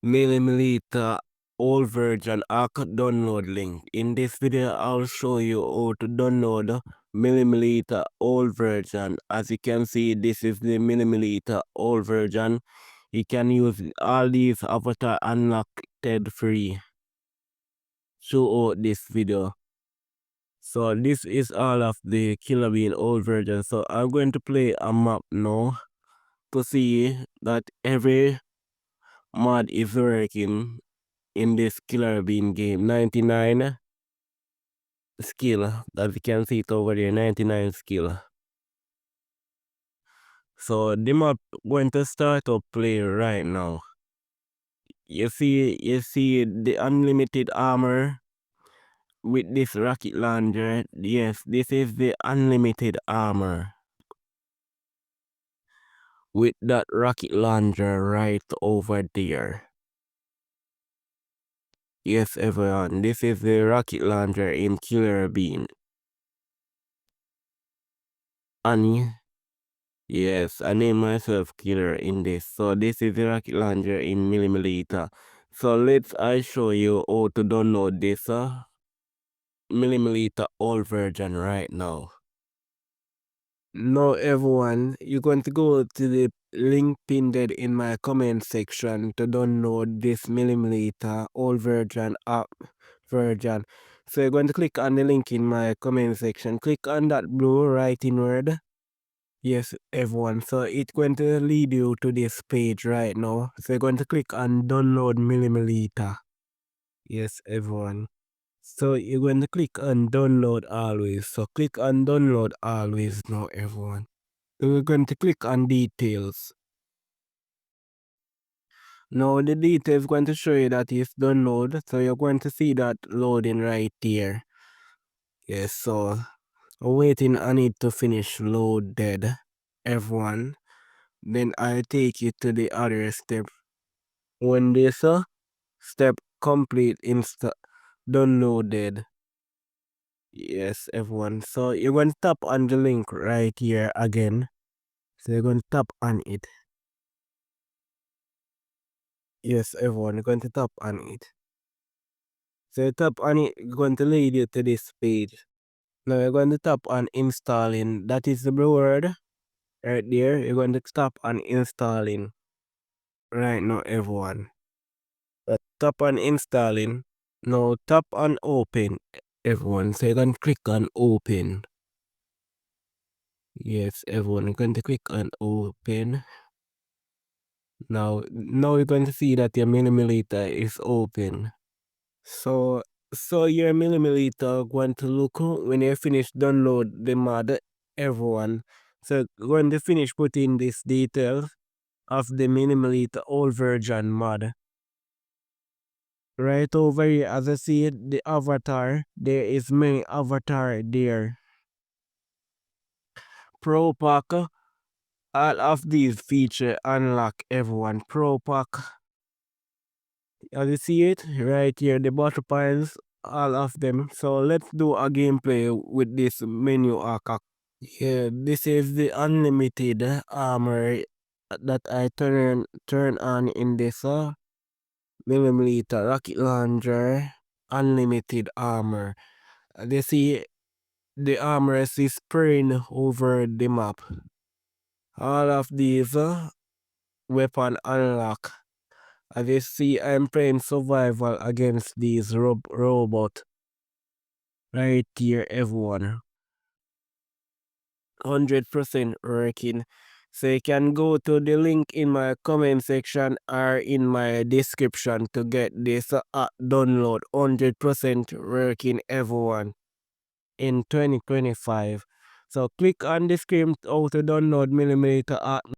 MiniMilitia old version ARC download link. In this video, I'll show you how to download MiniMilitia old version. As you can see, this is the MiniMilitia old version. You can use all these avatar unlocked free throughout this video. So this is all of the Killer Bean old version. So I'm going to play a map now to see that every mod is working in this Killer Bean game. 99 skill, as you can see it over there, 99 skill. So the map going to start up play right now. You see the unlimited armor with this rocket launcher. Yes, this is the unlimited armor with that rocket launcher right over there. Yes, everyone, this is the rocket launcher in Killer Bean. And yes, I named myself Killer in this. So this is the rocket launcher in MiniMilitia. So I show you how to download this MiniMilitia old version right now. Now everyone, you're going to go to the link pinned in my comment section to download this MiniMilitia old version app version. So you're going to click on the link in my comment section. Click on that blue writing word. Yes, everyone. So it's going to lead you to this page right now. So you're going to click on download MiniMilitia. Yes, everyone. So you're going to click on download always. So click on download always now, everyone. So we're going to click on details. Now the details is going to show you that it's download. So you're going to see that loading right here. Yes, so waiting on it to finish loaded, everyone. Then I take you to the other step. When this step complete downloaded. Yes, everyone. So you're going to tap on the link right here again. So you're going to tap on it. Yes, everyone, you're going to tap on it. So you tap on it, you're going to lead you to this page. Now you're going to tap on installing. That is the word right there. You're going to tap on installing. Right now, everyone. Tap on installing. Now tap on open, everyone. So you're going to click on open. Yes, everyone, you're going to click on open. Now you're going to see that your MiniMilitia is open. So your MiniMilitia going to look when you finish download the mod, everyone. So going to finish putting these details of the MiniMilitia old version mod. Right over here, as I see it, the avatar, there is many avatar there. Pro Pack, all of these feature unlock, everyone. Pro Pack, as you see it right here, the battle piles, all of them. So let's do a gameplay with this menu arc. Yeah, this is the unlimited armor that I turn on in this MiniMilitia rocket launcher. Unlimited armor. You see the armor is spraying over the map. All of these weapon unlock. As you see, I'm playing survival against these robot. Right here, everyone. 100% working. So you can go to the link in my comment section or in my description to get this download. 100% working, everyone, in 2025. So click on the screen how to download MiniMilitia app.